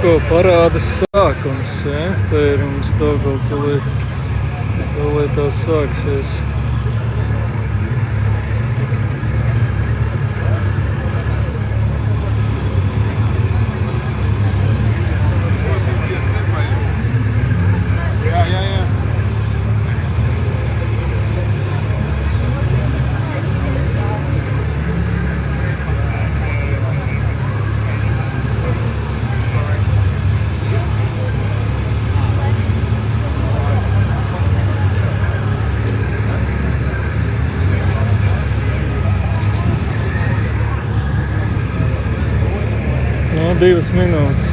ko parādas sākums, ja? Te ir mums Daugavpilī, tūlīt tās sāksies. No, 2 minūtes.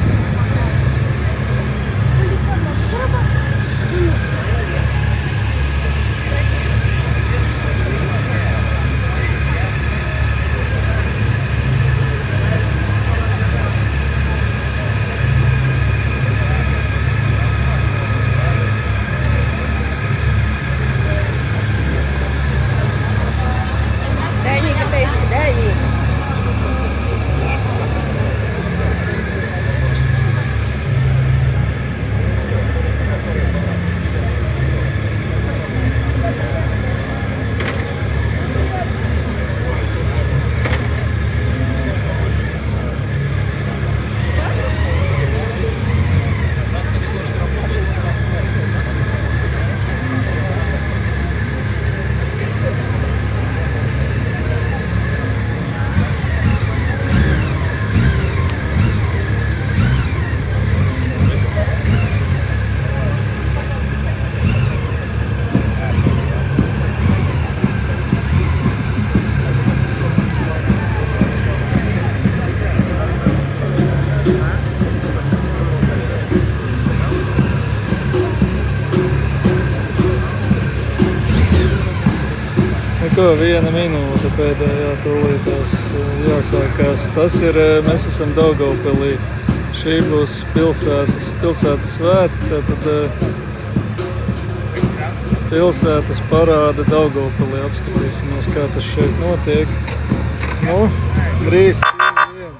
Ko 1 minūte pēdējā tūlītās jāsākās. Tas ir, mēs esam Daugavpilī. Šī būs pilsētas svētki, tātad pilsētas parāda Daugavpilī. Apskatīsimies, kā tas šeit notiek. Nu, 3, 2, 1.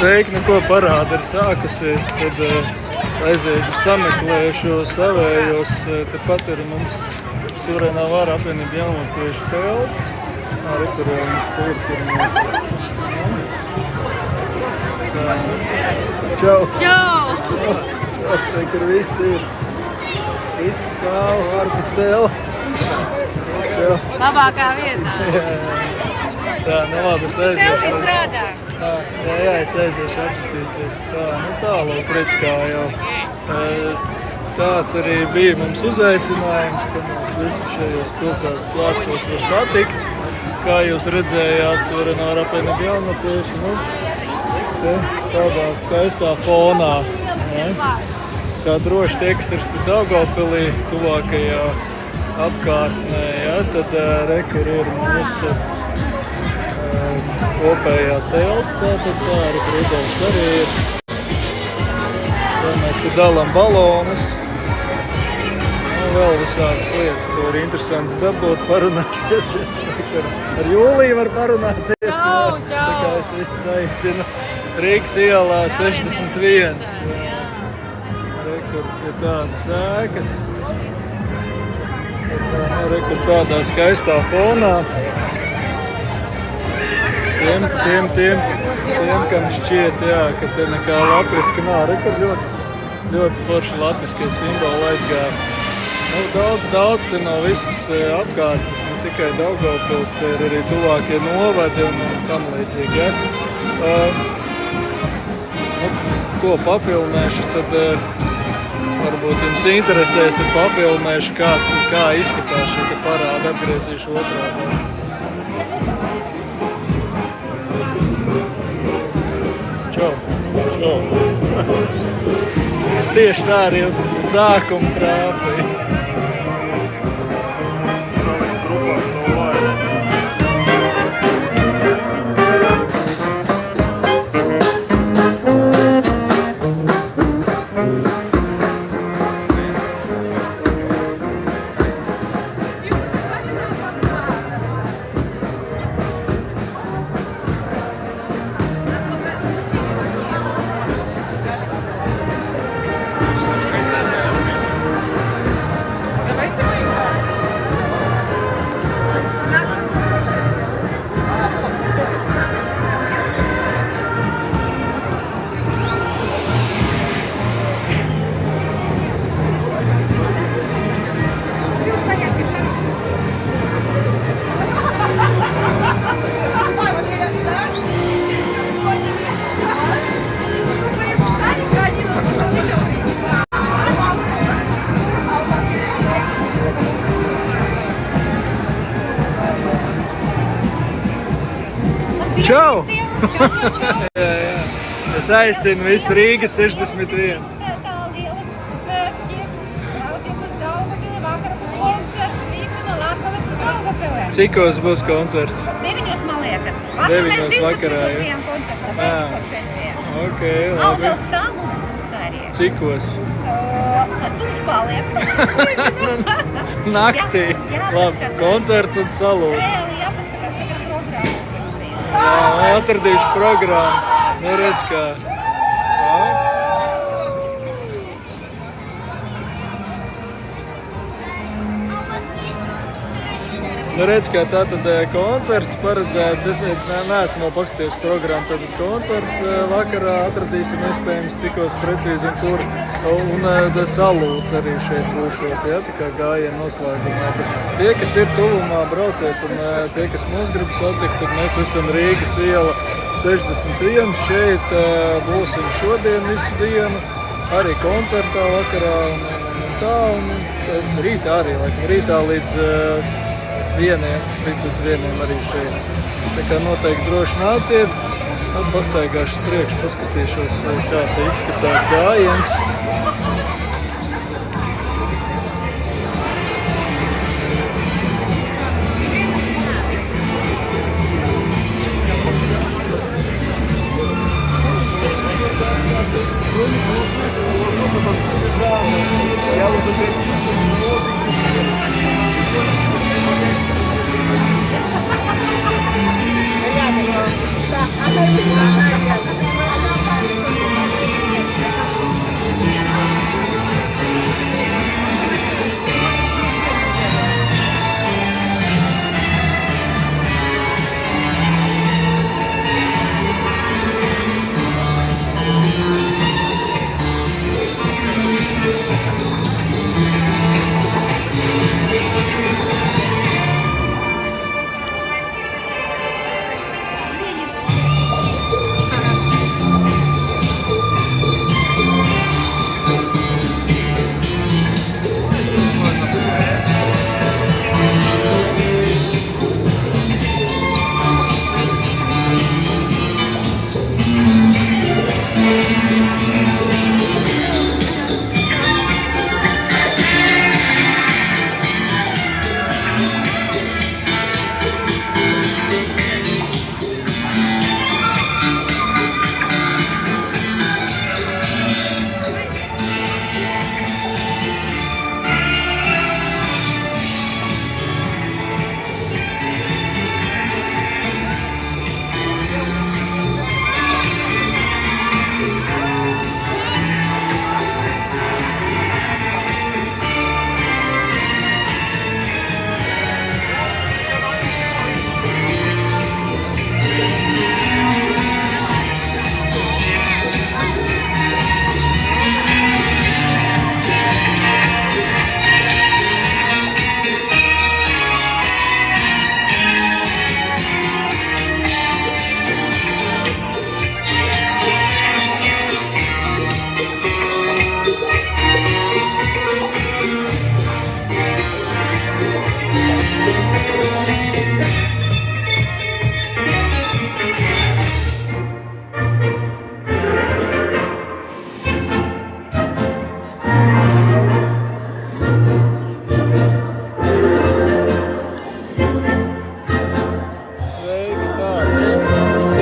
Sveiki, ko parāda ir sākusies, tad aiziešu sameklēšu savējos. Tepat ir mums Surenā vara apvienība jaunlatviešu telts. Arī tur jau mums Čau! Čau! Te, kur visi ir. Visi stāv, ārpus telts. Labākā vietā. Tā, nu labi, es aiziešu. Telti strādā. Jā, es aiziešu apskatīties. Tā, nu tālāk, redz kā jau. Tāds arī bija mums uzaicinājums, ka mums visus šajos pilsētas svētkos var satikt. Kā jūs redzējāt, Surenā apvienība jaunlatviešu, nu, te tādā skaistā fonā. Ne? Kā droši tie, kas ir Daugavpilī, tuvākajā apkārtnē, ja? Tad rekur ir mūsu kopējā telts, tātad tā arī Rudolfs arī ir. Tā mēs dalām balonus. vēl visādas lietas. To ir interesants dabūt, parunāties. Ar Jūliju var parunāties. Čau, čau. Tā kā es visus aicinu. Rīgas ielā 61. Rekur pie tādas ēkas. Rekur tādā skaistā fonā. Tiem, kam šķiet, jā, ka te nekā latviska nav. Rekur ļoti forši latviskie simboli aizgāja. Nu, daudz te no visas apkārtnes, ne tikai Daugavpils, te ir arī tuvākie novadi un tam līdzīgi. Ja? Ko papilmēšu, tad varbūt jums interesēs, tad papilmēšu, kā izskatās šī parāda. Apgriezīšu otrādi. Čau! Es tieši tā arī uz sākumu trāpīju. Čau! Jā. Es aicinu visu Rīgas 61. Cikos būs koncerts? 9 man liekas. 9 vakarā, ja? Ok, labi. Vēl samūts būs arī. Cikos? Tūš paliek. Naktī. Labi, koncerts un salūts. Jāpaskatās, tagad programmu. Jā, atradīšu programmu. Nu redz kā. Nu redz, kā tātad koncerts paredzēts. Es neesmu vēl paskatījies programmu. Tātad koncerts vakarā atradīsim iespējams cikos precīzi un kur. Un salūts arī šeit būšot, ja, tā kā gājienu noslēgumā. Tie, kas ir tuvumā, brauciet, un tie, kas mūs grib satikt, tad mēs esam Rīgas iela 61. Šeit būsim šodien visu dienu, arī koncertā vakarā un tā, un rītā arī, laikam, rītā līdz vieniem arī šeit. Tā kā noteikti droši nāciet, tad pastaigāšu priekš, paskatīšos, kā te izskatās gājiens.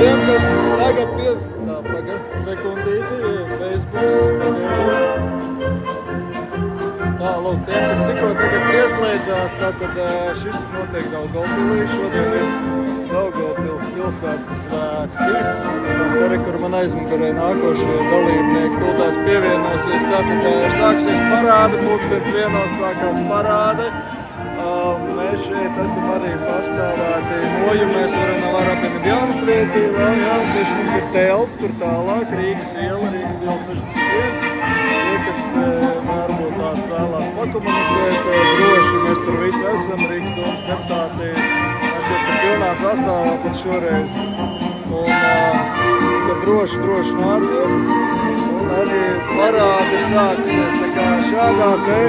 Tiem, kas tagad sekundīti, Facebooks, tā, lūk, tiem, kas tikko tagad ieslēdzās, tātad šis notiek Daugavpilī, šodien ir Daugavpils pilsētas svētki, un te, kur man aizmugurē nākošie dalībnieki tūltās pievienosies, tātad ir sāksies parāde, pulkstens 1 sākās parāde. Mēs šeit esam arī pārstāvēti Nojumēs, Varenavārapeni Bjaunpriekī, jā, tieši mums ir telts tur tālāk, Rīgas iela 61. Tie, kas varbūt tās vēlās pakomunicēt, droši mēs tur visi esam, Rīgas domas deputāti, šeit ir pilnā sastāvā pat šoreiz. Un, ka droši nāciet, un arī parādi ir sākusies, tā kā šādā te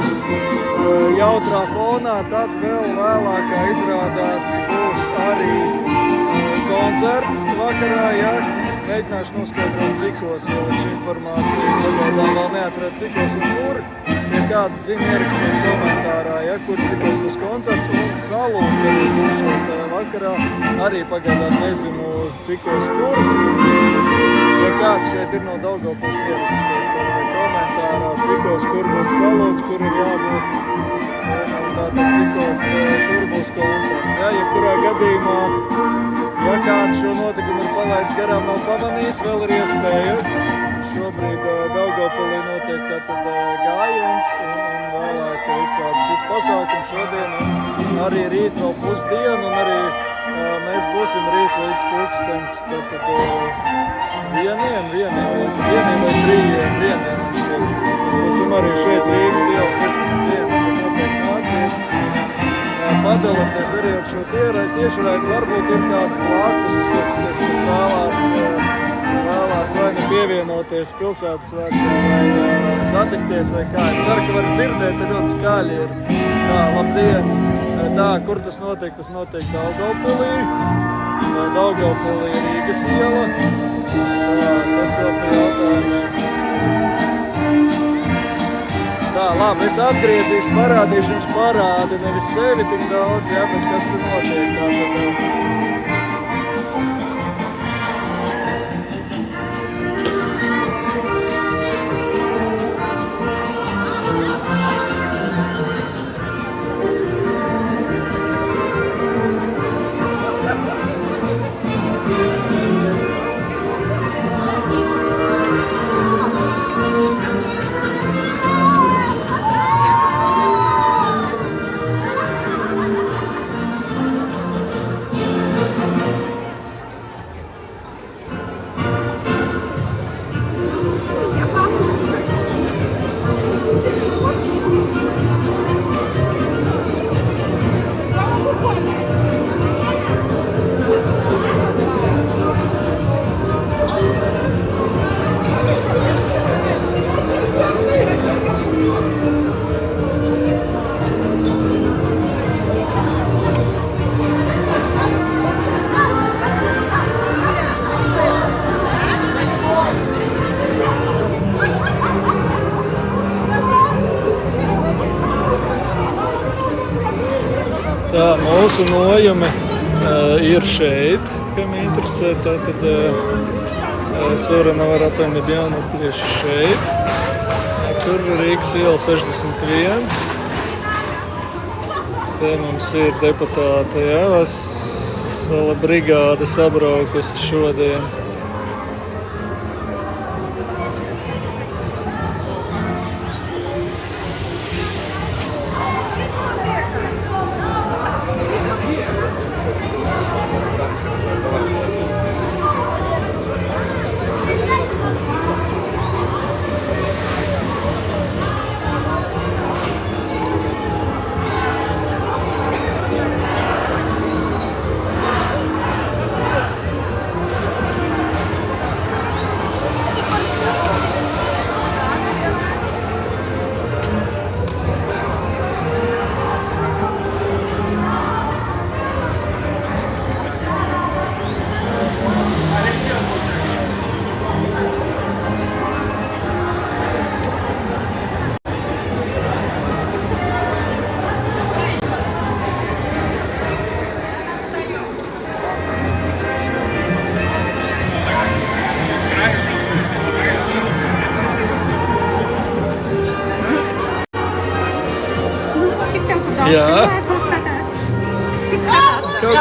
jautrā fonā, tad vēl vēlākā izrādās būs arī koncerts vakarā, ja mēģināšu noskaidrot cikos, jo šī informācija pagaidām vēl neatrada cikos un kur. Ja kāds zina, ierakstīt komentārā, ja kur cikos būs koncerts un salūdz arī būšot vakarā, arī pagaidām nezinu cikos kur. Ja kāds šeit ir no Daugavpils ierakstīt komentārā, cikos kur būs salūdz, kur ir jābūt. Tātad cikos, kur būs koncerts. Ja, jebkurā gadījumā, ja kāds šo notikumu ir palaidis garām, nav pamanījis, vēl ir iespēja. Šobrīd Daugavpilī notiek tātad gājiens un vēlāk visādi citu pasākumu šodien. Un arī rīt vēl pusdienu un arī mēs būsim rīt līdz pulkstens tātad vieniem vai trījiem. Būsim arī šeit Rīgas iela 61. Padalīties arī ar šo tiešraidi, varbūt ir kāds blakus, kas vēlās vai nu pievienoties pilsētas svētkiem, vai satikties, vai kā. Es ceru, ka var dzirdēt, ļoti skaļi ir. Tā, labdien! Tā, kur tas notiek? Tas notiek Daugavpilī. Daugavpilī Rīgas iela. Tā, tas vēl pie jautājumiem. Tā, labi, es atgriezīšu, parādīšu jums parādi, nevis sevi tik daudz, jā, bet kas tur notiek tātad. Tā, mūsu nojumi ir šeit, kam interesē, tātad Varenavārapeni Bjaunpriekī šeit. Tur Rīgas iela 61. Te mums ir deputāti, jā, vesela brigāde sabraukusi šodien.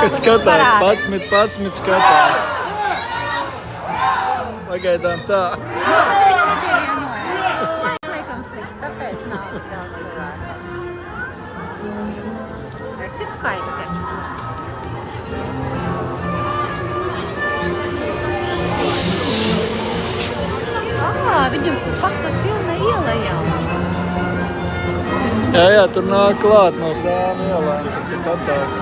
Kas skatās, 11 skatās. Pagaidām tā. Laikam slikts, tāpēc nav tik daudz cilvēku. Cik skaisti. Viņam paskat pilna iela jau. Jā, tur nāk klāt no Sēnu ielēm, tur skatās.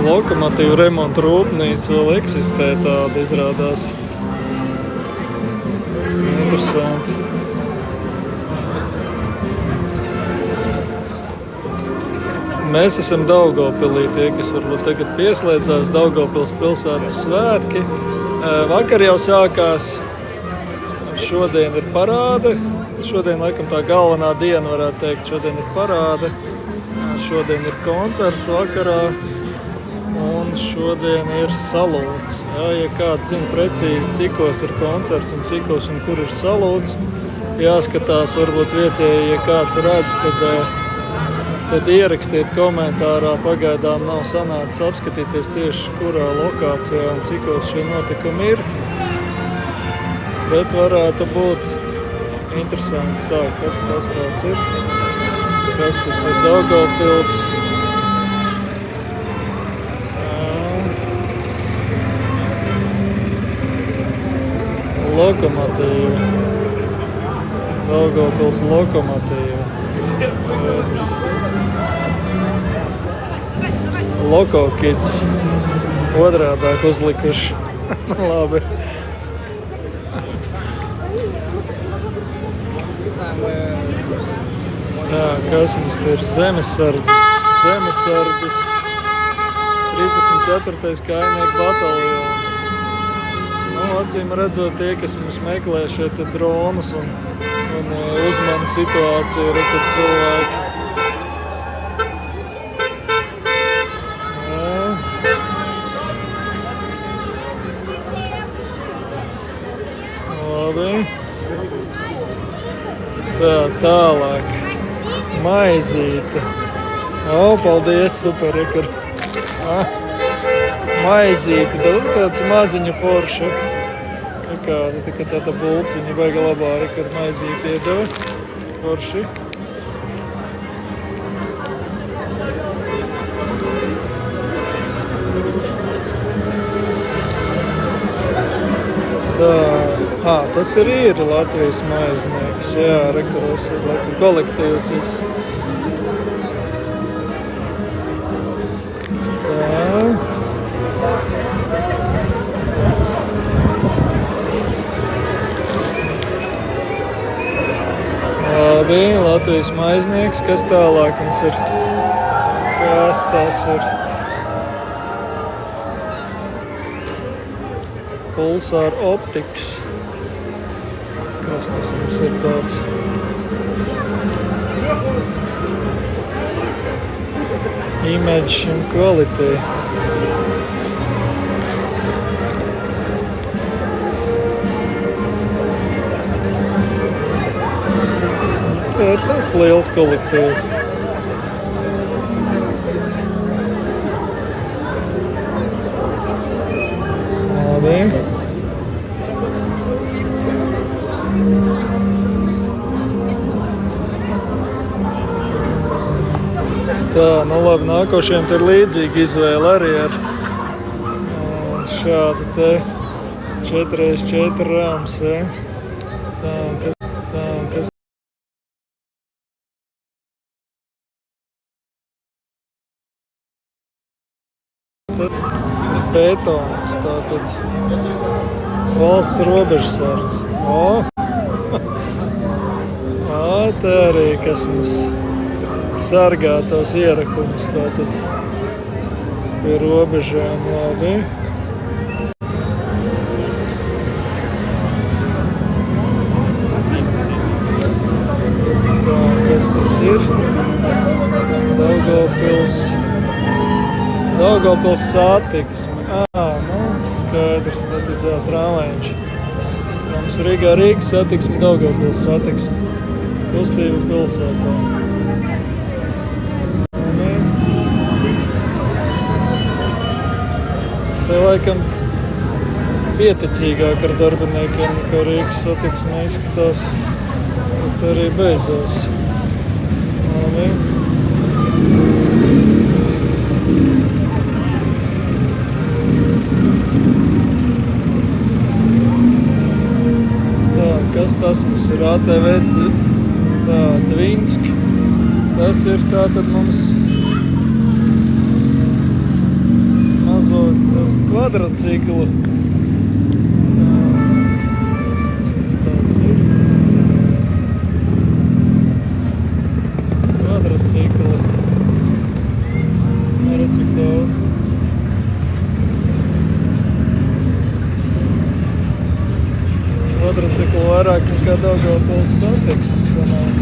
Lokomotīvu remontu rūpnīca vēl eksistē, tāda izrādās. Interesanti. Mēs esam Daugavpilī, tie, kas varbūt tagad pieslēdzās Daugavpils pilsētas svētki. Vakar jau sākās, šodien ir parāde. Šodien laikam tā galvenā diena, varētu teikt, šodien ir parāde. Šodien ir koncerts vakarā. Un šodien ir salūts. Ja kāds zina precīzi, cikos ir koncerts un cikos un kur ir salūts, jāskatās varbūt vietēji, ja kāds redz, tad ierakstiet komentārā. Pagaidām nav sanācis apskatīties tieši kurā lokācijā un cikos šie notikumi ir. Bet varētu būt interesanti tā, kas tas tāds ir. Kas tas ir Daugavpils. Lokomotīva. Daugavpils lokomotīva. Loko kids. Otrādāk uzlikuši. Labi. Tā, kas mums te ir? Zemesardzes. Zemesardzes. 34. kājnieku bataljons. Acīm redzot, tie, kas mums meklē šeit dronus un uzmana situāciju, ir tur cilvēki. Labi. Tā, tālāk. Maizīte. Paldies, super, rekur. Maizīte, bet tāds maziņu forša. Tikai tāda bulciņa baiga labā arī, kad maizīti iedeva. Forši. Tā, tas ir Latvijas maiznieks. Jā, rekuros ir kolektīvs. Labi, Latvijas maiznieks, kas tālāk mums ir? Kas tas ir? Pulsar Optics. Kas tas mums ir tāds? Image and quality. Tā ir tāds liels kolektīvs. Labi. nu labi, nākošiem tur līdzīga izvēle arī ar šādu te 4x4 rāms, ja? Tā, kas betons, tātad valsts robežsardze. Te arī, kas mums sargā tos ierakumus, tātad pie robežām, labi. Tā, kas tas ir? Daugavpils satiksme. Nu, skaidrs, tad ir tā tramvajiņš. Mums Rīgas satiksme, Daugavpils satiksme. Kustība pilsētā. Te laikam pieticīgāk ar darbiniekiem, kā Rīgas satiksme izskatās. Tad arī beidzās. Labi. Tā, kas tas mums ir? ATV tā, Dvinsk. Tas ir tātad mums mazo kvadraciklu. Kas tas tāds ir? Kvadracikli. Neredz, cik daudz. Kvadraciklu vairāk nekā Daugavpils satiksme sanāk.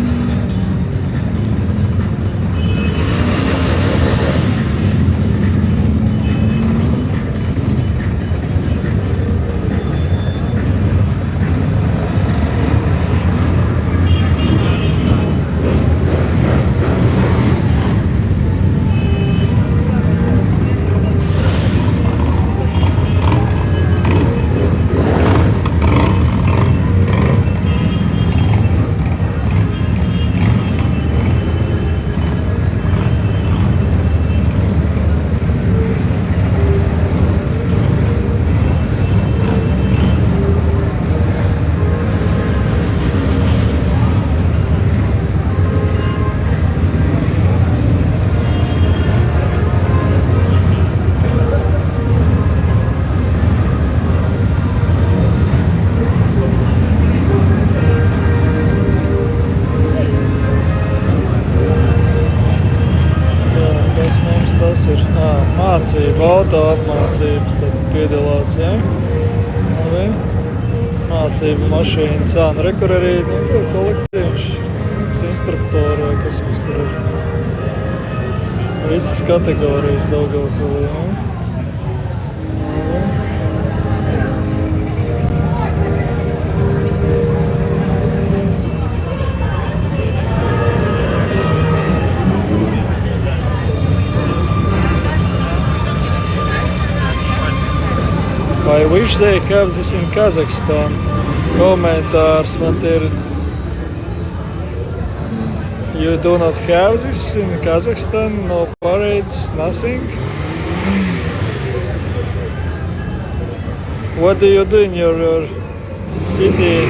Mācība, auto apmācības, tad piedalās, ja? Labi. Mācība mašīnas, nu rekur arī, tur kolektīvs, instruktori vai kas mums tur ir. Visas kategorijas Daugavpilī, ja? I wish they have this in Kazakhstan. Komentārs man ir. You do not have this in Kazakhstan? No parades, nothing? What do you do in your city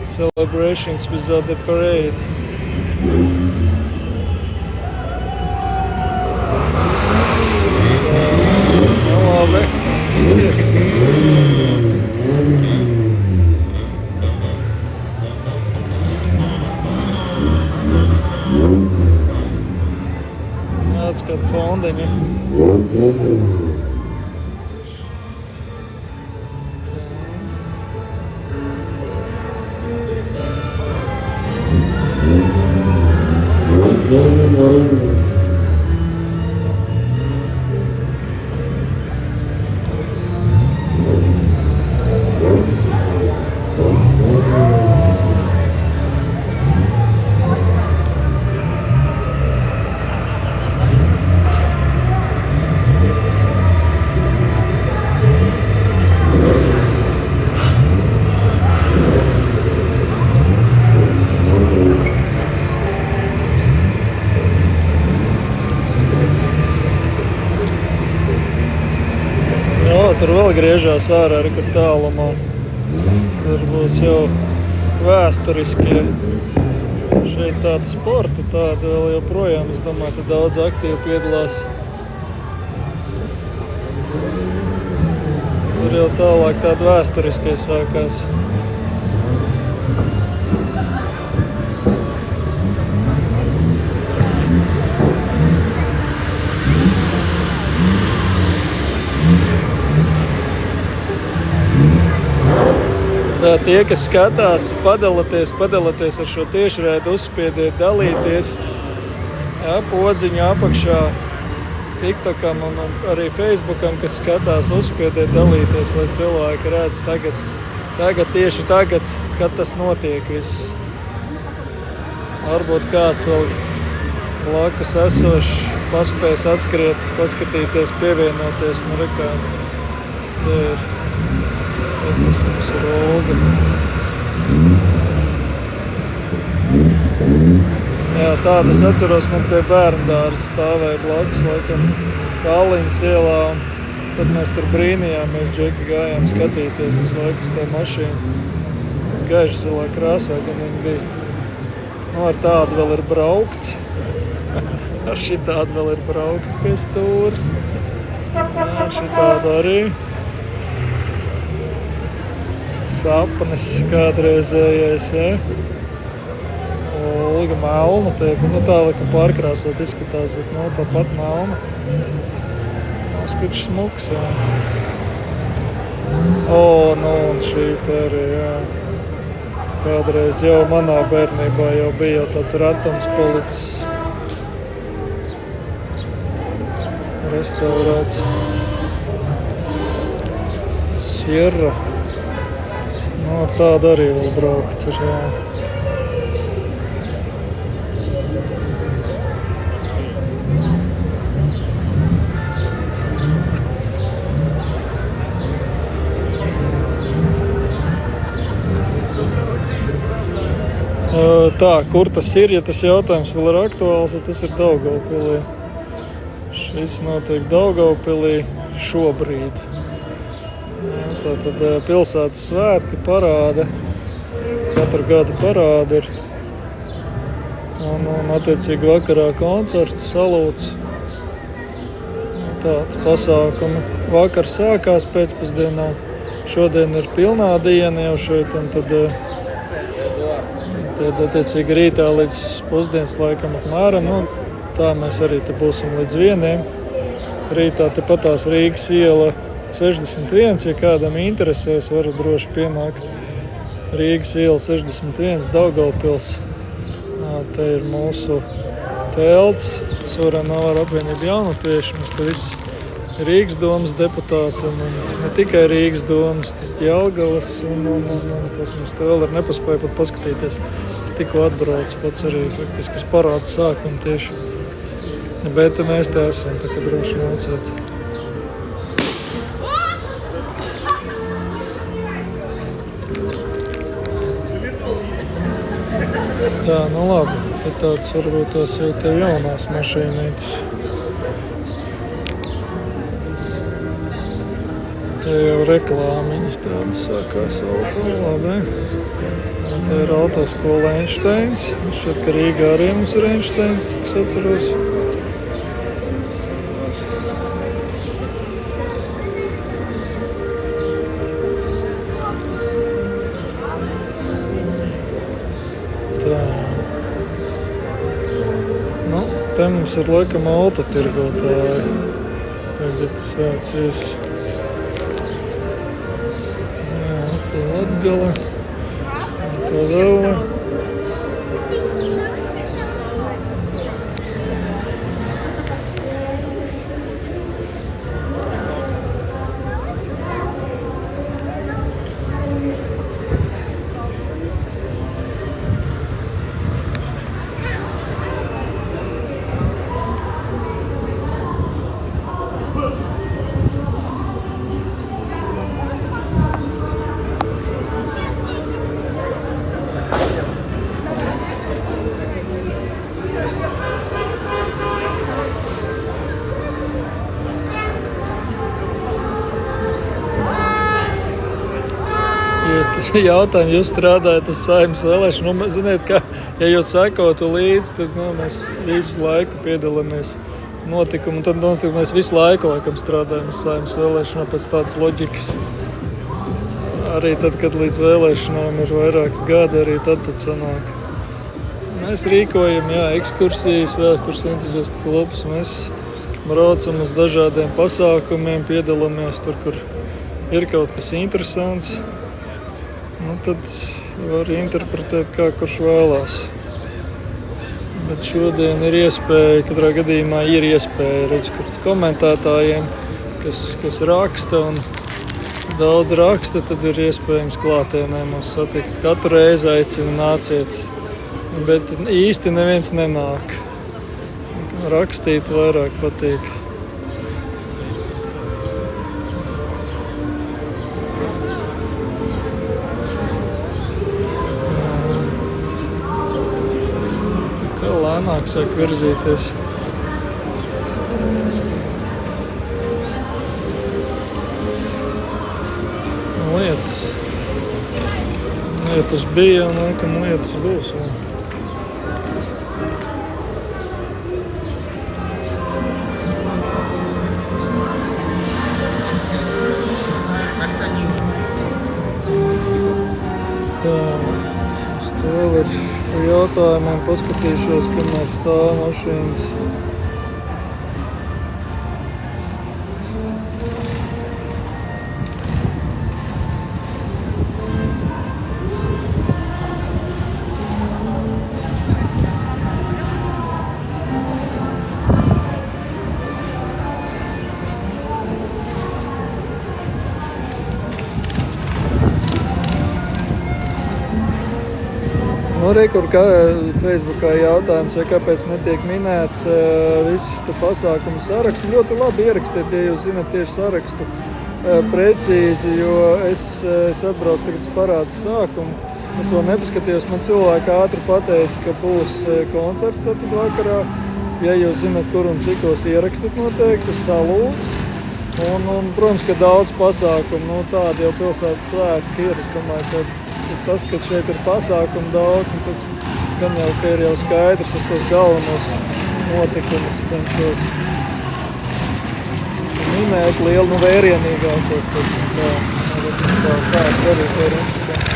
celebrations without the parade? That's got fondiņi. tur vēl griežās ārā, arī kur tālumā. Tur būs jau vēsturiskie. Šeit tāda sporta, tāda vēl joprojām, es domāju, ka daudz aktīvi piedalās. Tur jau tālāk tāda vēsturiskie sākās. Tā, tie, kas skatās, padalieties ar šo tiešraidi, uzspiediet, dalīties. Jā, podziņu apakšā TikTokam un arī Facebookam, kas skatās, uzspiediet, dalīties, lai cilvēki redz tieši tagad, kad tas notiek viss. Varbūt kāds vēl blakus esošs paspēs atskriet, paskatīties, pievienoties. Nu, rekā, te ir. Tas mums ir Olga. Jā, tāda es atceros, man tie bērndāri stāvēja blakus, laikam, Tallinas ielā. Tad mēs tur brīnījāmies, džeki gājām skatīties visu laiku uz tā mašīnu. Gaiši zilā krāsā, gan viņi bija. Nu, ar tādu vēl ir braukts. Ar šitādu vēl ir braukts pie stūras. Jā, šitādu arī. Sapnis kādreizējais, ja? Olga melna, nu tā lika pārkrāsot izskatās, bet no tāpat melna. Skats smuks, jā. Nu un šī te arī, jā. Kādreiz jau manā bērnībā jau bija jau tāds ratums palicis. Restaurāts. Sierra. Nu, ar tādu arī vēl braukts ir, jā. Tā, kur tas ir, ja tas jautājums vēl ir aktuāls, tad tas ir Daugavpilī. Šis notiek Daugavpilī šobrīd. Tātad pilsētas svētki parāda, katru gadu parāda ir. Un attiecīgi vakarā koncerts, salūts. Tāds pasākumi. Vakar sākās pēcpusdienā. Šodien ir pilnā diena jau šeit, un tad attiecīgi rītā līdz pusdienas laikam apmēram. Nu, tā mēs arī te būsim līdz 1. Rītā tepatās Rīgas iela 61, ja kādam interesēs, varu droši pienākt. Rīgas iela 61, Daugavpils. Te ir mūsu telts, Suranāra apvienība jaunatieši. Mēs te visi Rīgas domas deputāti, un ne tikai Rīgas domas, Jelgavas, un kas mums te vēl ir, nepaspēju pat paskatīties. Tikko atbrauc pats arī faktiski uz parādu sākumu tieši. Bet mēs te esam, tā kā droši nāciet. Tā, nu labi, te tāds varbūt tās jau te jaunās mašīnītes. Te jau reklāmiņas tādas sākās auto, labi. Te ir autoskola Einsteins. Šķiet, ka Rīgā arī mums ir Einsteins, cik es atceros. Tā. Nu, te mums ir laikam autotirgotāji. Tagad sācies. Jā, te Latgale. To vēl. jautājumu, jūs strādājat uz Saeimas vēlēšanu. Nu, ziniet, ka, ja jūs sekotu līdzi, tad mēs visu laiku piedalāmies notikumu. Tad mēs visu laiku laikam strādājam uz Saeimas vēlēšanām pēc tādas loģikas. Arī tad, kad līdz vēlēšanām ir vairāk gadi, arī tad sanāk. Mēs rīkojam, ekskursijas, vēstures entuziastu klubs. Mēs braucam uz dažādiem pasākumiem, piedalāmies tur, kur ir kaut kas interesants. Nu, tad var interpretēt, kā kurš vēlās. Bet šodien ir iespēja, katrā gadījumā ir iespēja redzēt komentētājiem, kas raksta un daudz raksta, tad ir iespējams klātienē mūs satikt. Katru reizi aicinu nāciet, bet īsti neviens nenāk. Rakstīt vairāk patīk. Kā lēnāk sāk virzīties. Lietus bija un laikam lietus būs. Vēl ir jautājumiem paskatīšos, kamēr stāv mašīnas. Arī kur Facebookā jautājums, kāpēc netiek minēts visu šo pasākumu sarakstu. Ļoti labi ierakstīt, ja jūs zināt tieši sarakstu precīzi, jo es atbraucu tagad parādu sākumu. Es vēl nepaskatījos, man cilvēki ātri pateica, ka būs koncerts tad vakarā. Ja jūs zināt, kur un cikos ierakstīt noteikti, salūks. Un, protams, ka daudz pasākumu, tādi jau pilsētas svētki ir. Es domāju, ka tas, ka šeit ir pasākumu daudz, un tas gan jau, ka ir jau skaidrs, es tos galvenos notikumus cenšos minēt lielu, vērienīgākos. Tāds arī ir interesanti.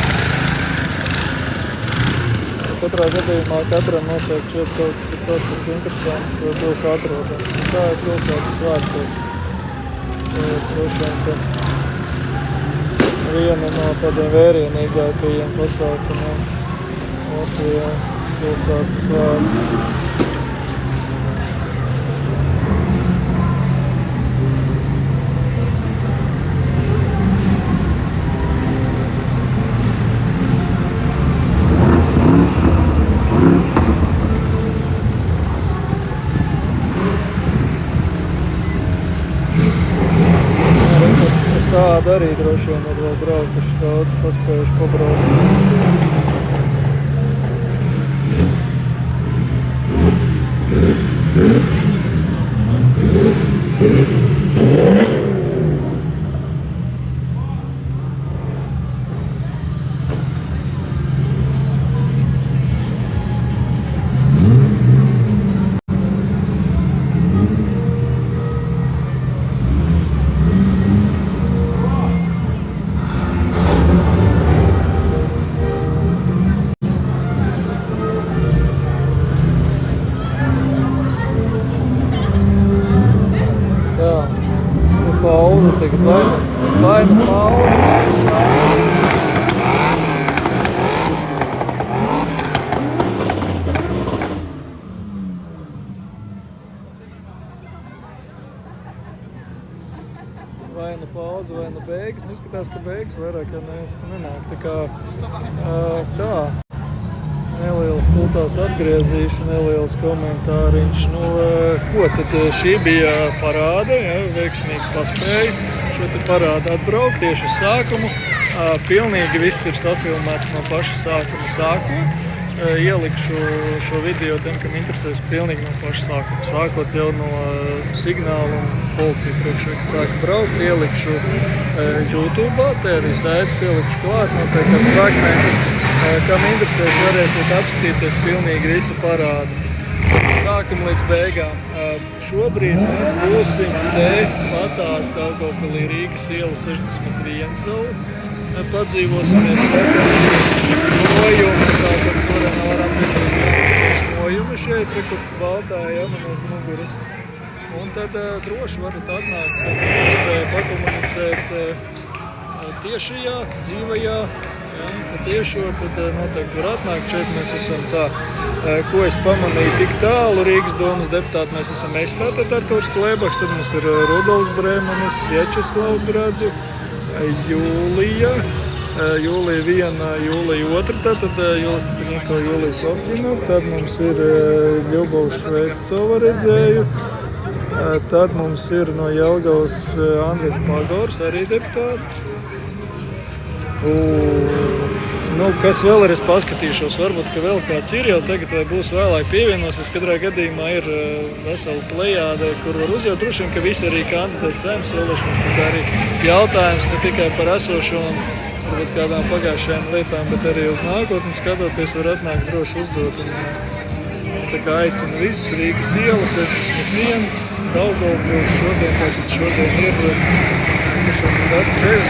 Katrā gadījumā katram noteikti šeit kaut kas interesants būs atrodams. Tā ir pilsētas svētkos. Droši vien, viena no tādiem vērienīgākajiem pasākumiem Latvijā pilsētas svētki. Tāda arī droši vien ir vēl braukuši daudz, paspējuši pabraukt. Pauze tagad, vai nu pauze. Vai nu pauze, vai nu beigas. Izskatās, ka beigas vairāk jau nenāk. Tā kā tā. Neliels pultās atgriezīšu, neliels komentāriņš. Ko tad šī bija parāda, veiksmīgi paspēja šo te parādu atbraukt tieši uz sākumu. Pilnīgi viss ir safilmēts no paša sākuma sākot. ielikšu šo video tiem, kam interesēs pilnīgi no paša sākuma. Sākot jau no signāla un policija priekšā, kad sāka braukt, ielikšu YouTube, te arī saiti pielikšu klāt, noteikti ar fragmentu. Kam interesēs, varēsiet apskatīties pilnīgi visu parādu. Sākam līdz beigām. Šobrīd mēs būsim te patās Daugavpilī Rīgas iela 61 vēl. Padzīvosimies mojumi, tāpēc varam piedalīt mojumi šeit, kur baltā, ja, man uz muguras. Un tad droši varat atnākt, pakomunicēt tiešajā, dzīvajā, ja, tiešo, tad noteikti var atnākt. Šeit mēs esam tā, ko es pamanīju tik tālu Rīgas domas deputāti, mēs esam tātad Artūrs Klēbaks, tad mums ir Rudolfs Brēmanis, Viečeslavs redzu, Jūlija 1, Jūlija 2, tātad Jūlija Stipaņiko, Jūlija Sofjina, tad mums ir Ļubovs Šveicova redzēju, tad mums ir no Jelgavas Andris Pagors, arī deputāts. Nu, kas vēl ir, es paskatīšos, varbūt, ka vēl kāds ir jau tagad vai būs vēlāk pievienosies. Katrā gadījumā ir vesela plejāde, kur var uzjūt. Droši vien, ka visi arī kandidēs saimnes vēlēšanas, tad arī jautājums ne tikai par esošo un varbūt kādām pagājušajām lietām, bet arī uz nākotni skatoties var atnākt droši uzdot. Un tā kā aicinu visus Rīgas ielu 61, Daugavpils šodien ir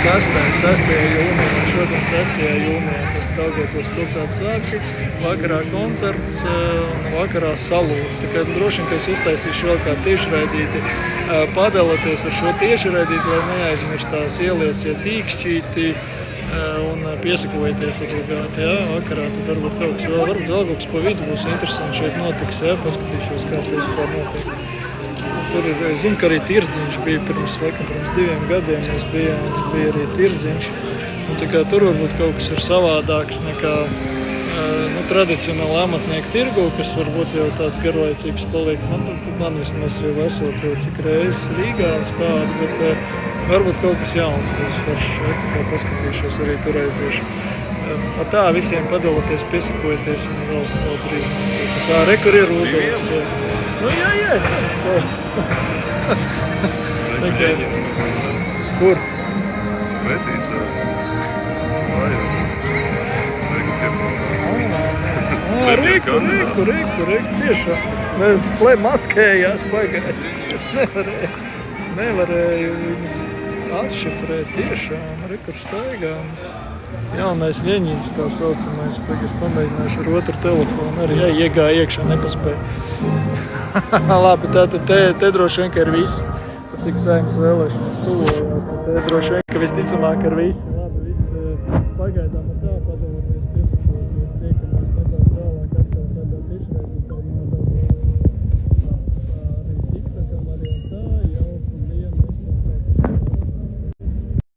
6. jūnijā, šodien 6. jūnijā, tad Daugavpils pilsētas svētki, vakarā koncerts un vakarā salūts. Tā kā droši vien, ka es uztaisīšu vēl kā tiešraidīti, padaloties ar šo tiešraidīti, lai neaizmirstās ielieciet īkšķīti un piesakojieties obligāti, jā, vakarā, tad varbūt kaut kas vēl kaut kas pa vidu būs interesanti šeit notiks, jā, paskatīšos, kā tas vispār notiek. Tur ir, es zinu, ka arī tirdziņš bija pirms 2 gadiem, bija arī tirdziņš. Un tā kā tur varbūt kaut kas ir savādāks nekā tradicionāli amatnieku tirgu, kas varbūt jau tāds garlaicīgs paliek. Man vismaz jau esot jau cik reizes Rīgā un stādi, bet varbūt kaut kas jauns būs foršs šeit, kā paskatīšos arī tur aiziešu. Tā visiem padaloties, piesakojieties un vēl drīz. Kur ir Rudolfs. Nu, jā, es kāds. Kur? Riku, tiešām. Es maskējās pagāju. Es nevarēju viņas atšifrēt tiešām. Riku staigāmas. Jaunais Ļeņins tā saucamais, es pamēģināšu ar otru telefonu arī, iegāja iekšā, nepaspēja. Labi, tātad te droši vien, ka ir visi, cik saimnes vēlēšanas tuvojās, te droši vien, ka visticamāk ir visi.